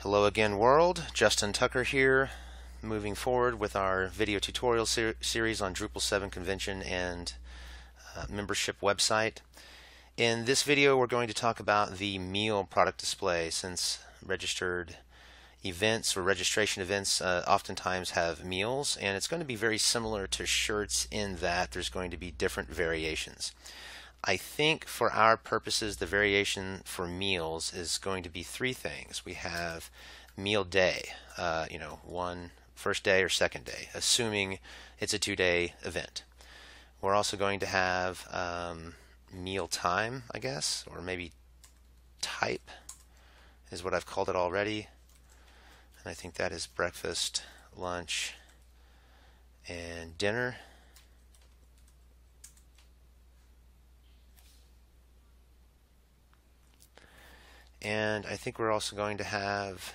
Hello again, world. Justin Tucker here, moving forward with our video tutorial series on Drupal 7 convention and membership website. In this video, we're going to talk about the meal product display, since registered events or registration events oftentimes have meals, and it's going to be very similar to shirts in that there's going to be different variations. I think for our purposes, the variation for meals is going to be three things. We have meal day, one first day or second day, assuming it's a 2-day event. We're also going to have meal time, I guess, or maybe type is what I've called it already. And I think that is breakfast, lunch, and dinner. And I think we're also going to have,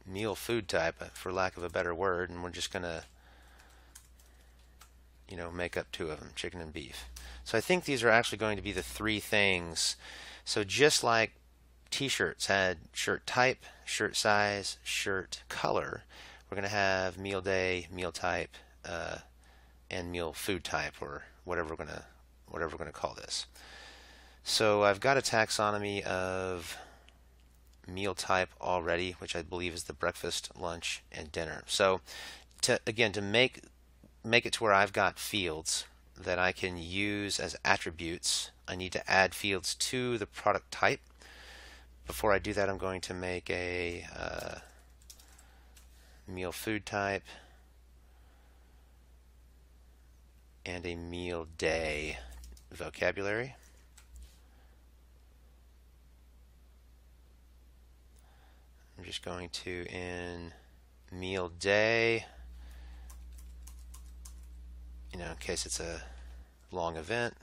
meal food type, for lack of a better word, and we're just going to, make up two of them, chicken and beef. So I think these are actually going to be the three things. So just like t-shirts had shirt type, shirt size, shirt color, we're going to have meal day, meal type, and meal food type, or whatever we're going to call this. So I've got a taxonomy of meal type already, which I believe is the breakfast, lunch, and dinner. So to make it to where I've got fields that I can use as attributes, I need to add fields to the product type. Before I do that, I'm going to make a meal food type and a meal day vocabulary. I'm just going to, in meal day, in case it's a long event,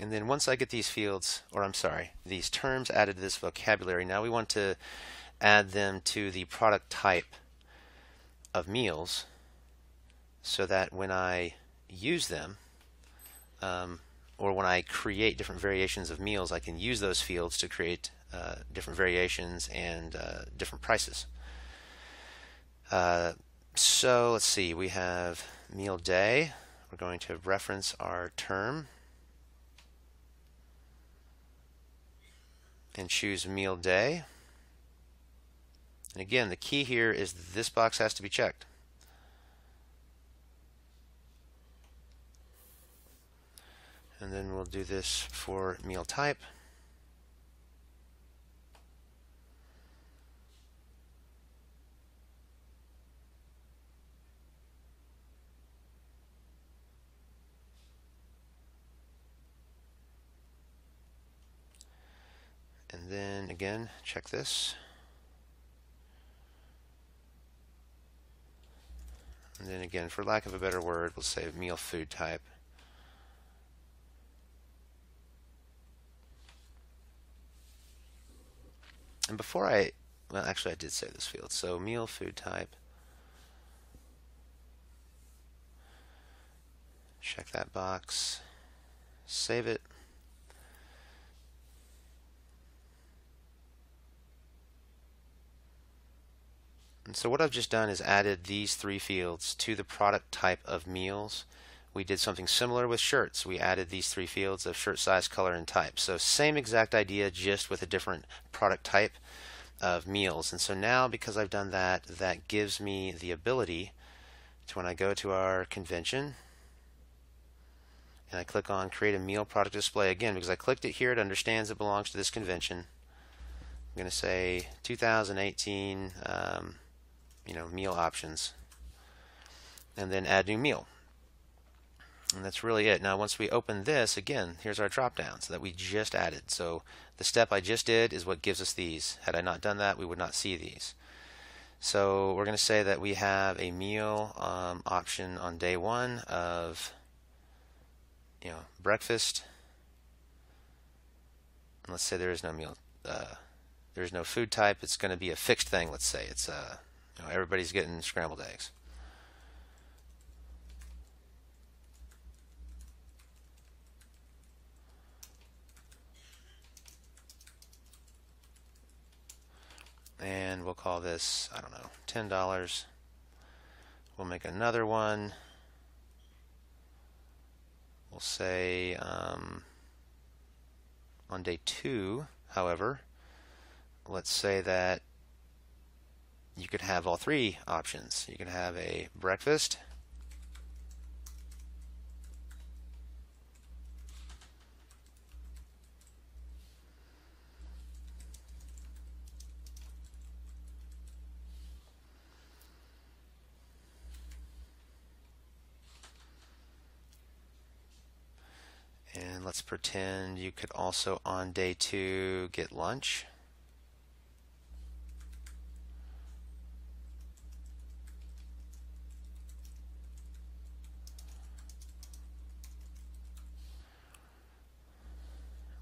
and then once I get these fields, or I'm sorry, these terms added to this vocabulary, now we want to add them to the product type of meals so that when I use them, or when I create different variations of meals, I can use those fields to create different variations and different prices. So let's see, we have meal day. We're going to reference our term and choose meal day. And again, the key here is this box has to be checked. And then we'll do this for meal type. And then again, check this. And then again, for lack of a better word, we'll say meal food type. And before well, actually I did say this field. So meal food type. Check that box. Save it. And so what I've just done is added these three fields to the product type of meals. We did something similar with shirts. We added these three fields of shirt size, color, and type. So same exact idea, just with a different product type of meals. And so now, because I've done that, that gives me the ability to, when I go to our convention and I click on create a meal product display, again, because I clicked it here, it understands it belongs to this convention. I'm going to say 2018 meal options, and then add new meal. And that's really it. Now once we open this, again, here's our drop downs that we just added. So the step I just did is what gives us these. Had I not done that, we would not see these. So we're going to say that we have a meal option on day 1 of breakfast. And let's say there is no meal, there's no food type. It's going to be a fixed thing. Let's say it's everybody's getting scrambled eggs. And we'll call this, I don't know, $10. We'll make another one. We'll say on day 2, however, let's say that you could have all 3 options. You can have a breakfast, and let's pretend you could also on day 2 get lunch.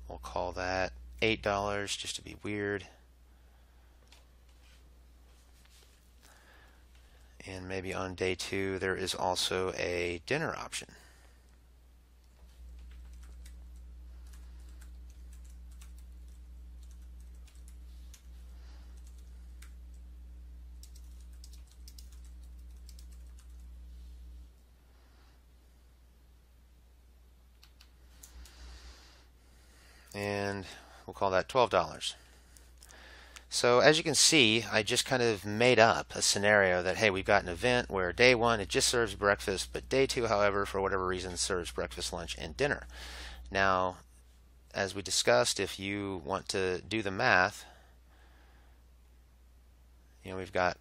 We'll call that $8 just to be weird. And maybe on day 2 there is also a dinner option. And we'll call that $12. So as you can see, I just kind of made up a scenario that, hey, we've got an event where day 1 it just serves breakfast, but day 2, however, for whatever reason, serves breakfast, lunch, and dinner. Now, as we discussed, if you want to do the math, we've got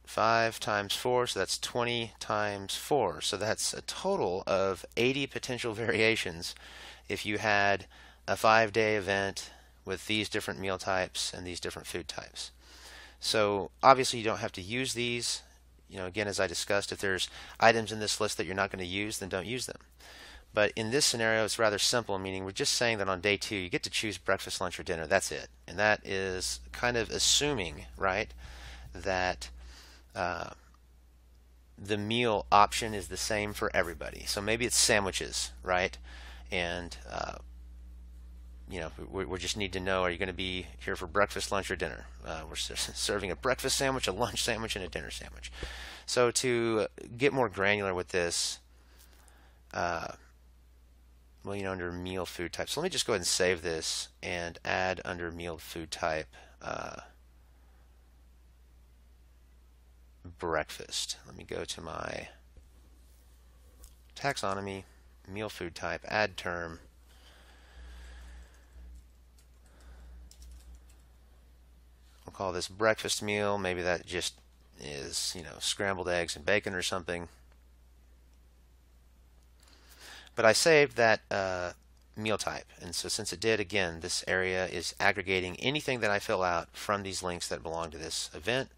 5 times 4, so that's 20 times 4. So that's a total of 80 potential variations if you had a 5-day event with these different meal types and these different food types. So obviously you don't have to use these. Again, as I discussed, if there's items in this list that you're not going to use, then don't use them. But in this scenario, it's rather simple, meaning we're just saying that on day 2 you get to choose breakfast, lunch, or dinner. That's it. And that is kind of assuming, right, that the meal option is the same for everybody. So maybe it's sandwiches, right? And we just need to know, are you going to be here for breakfast, lunch, or dinner? We're serving a breakfast sandwich, a lunch sandwich, and a dinner sandwich. So to get more granular with this, under meal food type. So let me just go ahead and save this and add under meal food type breakfast. Let me go to my taxonomy, meal food type, add term. We'll call this breakfast meal. Maybe that just is, scrambled eggs and bacon or something. But I saved that meal type, and so since it did, again, this area is aggregating anything that I fill out from these links that belong to this event,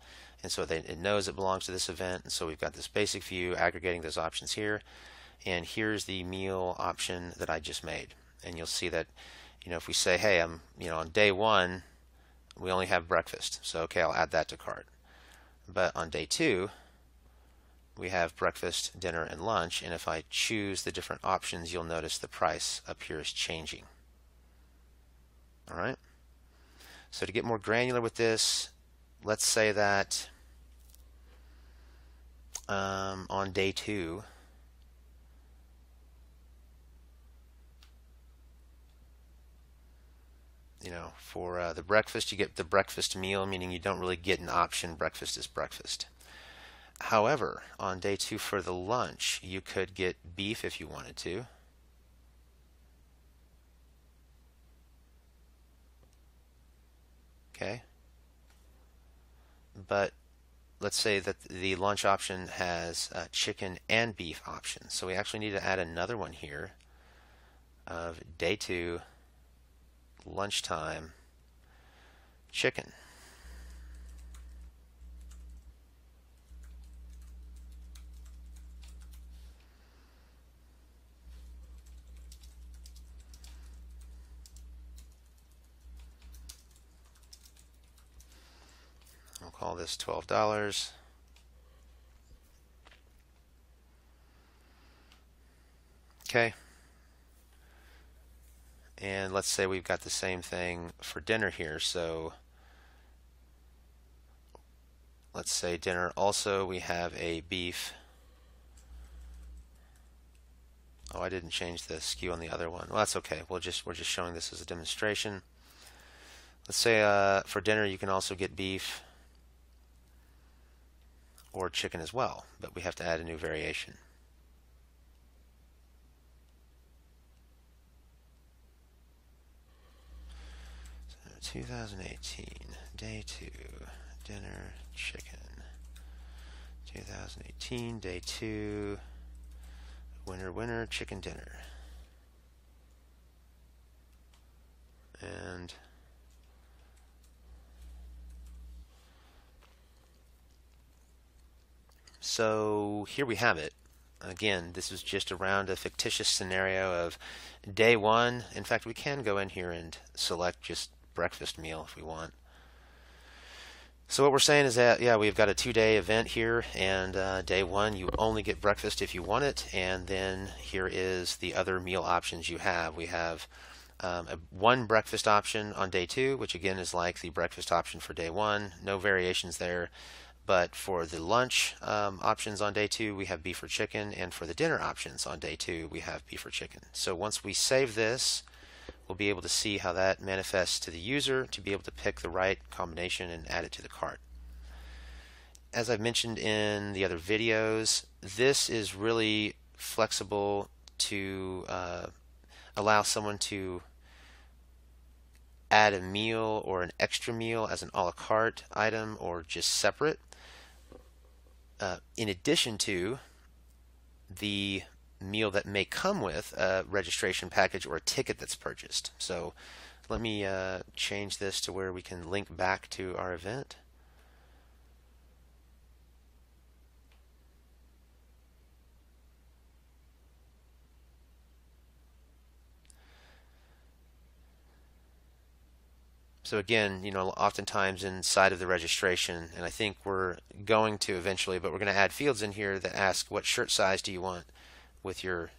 and so it knows it belongs to this event. And so we've got this basic view aggregating those options here, and here's the meal option that I just made. And you'll see that, if we say, hey, I'm, on day 1 we only have breakfast, so okay, I'll add that to cart. But on day 2 we have breakfast, dinner, and lunch, and if I choose the different options, you'll notice the price up here is changing. All right. So to get more granular with this, let's say that on day 2, for the breakfast, you get the breakfast meal, meaning you don't really get an option. Breakfast is breakfast. However, on day 2 for the lunch, you could get beef if you wanted to. Okay. But let's say that the lunch option has chicken and beef options. So we actually need to add another one here of day 2, lunchtime, chicken. call this $12. Okay. And let's say we've got the same thing for dinner here. So let's say dinner also we have a beef. Oh, I didn't change the SKU on the other one. Well, that's okay. We're just showing this as a demonstration. Let's say for dinner you can also get beef or chicken as well, but we have to add a new variation. So 2018, day 2, dinner, chicken. 2018, day 2, winner, chicken dinner. And so here we have it. Again, this is just around a fictitious scenario of day 1. In fact, we can go in here and select just breakfast meal if we want. So what we're saying is that, yeah, we've got a 2-day event here, and day 1 you only get breakfast if you want it, and then here is the other meal options you have. We have one breakfast option on day 2, which again is like the breakfast option for day 1. No variations there. But for the lunch options on day 2, we have beef or chicken, and for the dinner options on day 2, we have beef or chicken. So once we save this, we'll be able to see how that manifests to the user to be able to pick the right combination and add it to the cart. As I've mentioned in the other videos, this is really flexible to allow someone to add a meal or an extra meal as an a la carte item or just separate, in addition to the meal that may come with a registration package or a ticket that's purchased. So let me change this to where we can link back to our event. So again, oftentimes inside of the registration, and I think we're going to eventually, but we're going to add fields in here that ask what shirt size do you want with your,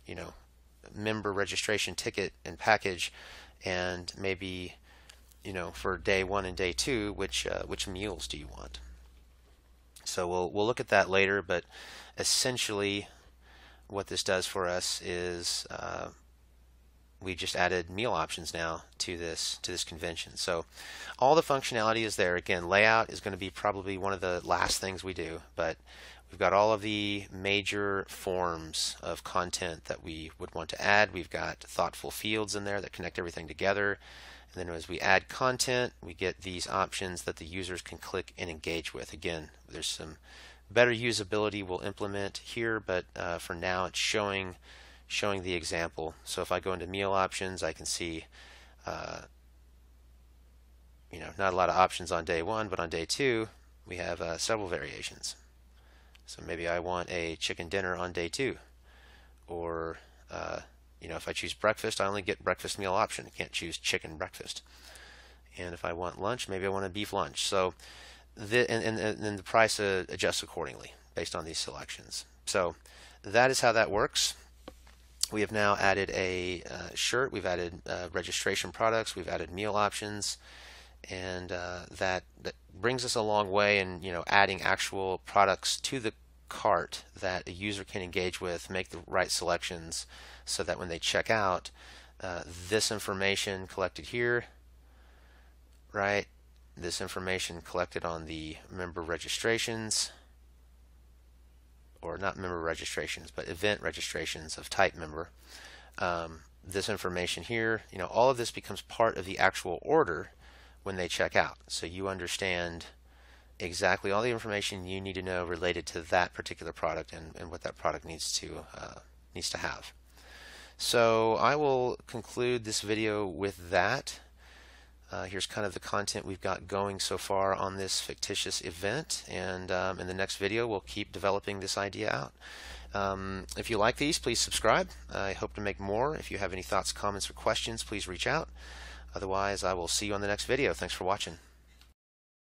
member registration ticket and package, and maybe, for day 1 and day 2, which meals do you want? So we'll look at that later, but essentially what this does for us is we just added meal options now to this convention. So all the functionality is there. Again, layout is going to be probably one of the last things we do, but we've got all of the major forms of content that we would want to add. We've got thoughtful fields in there that connect everything together. And then as we add content, we get these options that the users can click and engage with. Again, there's some better usability we'll implement here, but for now it's showing the example. So if I go into meal options, I can see not a lot of options on day 1, but on day 2 we have several variations. So maybe I want a chicken dinner on day 2, or if I choose breakfast, I only get breakfast meal option. I can't choose chicken breakfast. And if I want lunch, maybe I want a beef lunch. So and then the price adjusts accordingly based on these selections. So that is how that works. We have now added a shirt, we've added registration products, we've added meal options, and that brings us a long way in adding actual products to the cart that a user can engage with, make the right selections, so that when they check out, this information collected here, right? This information collected on the member registrations, or not member registrations, but event registrations of type member. This information here, all of this becomes part of the actual order when they check out. So you understand exactly all the information you need to know related to that particular product and what that product needs to have. So I will conclude this video with that. Here's kind of the content we've got going so far on this fictitious event, and in the next video we'll keep developing this idea out. If you like these, please subscribe. I hope to make more. If you have any thoughts, comments, or questions, please reach out. Otherwise, I will see you on the next video. Thanks for watching.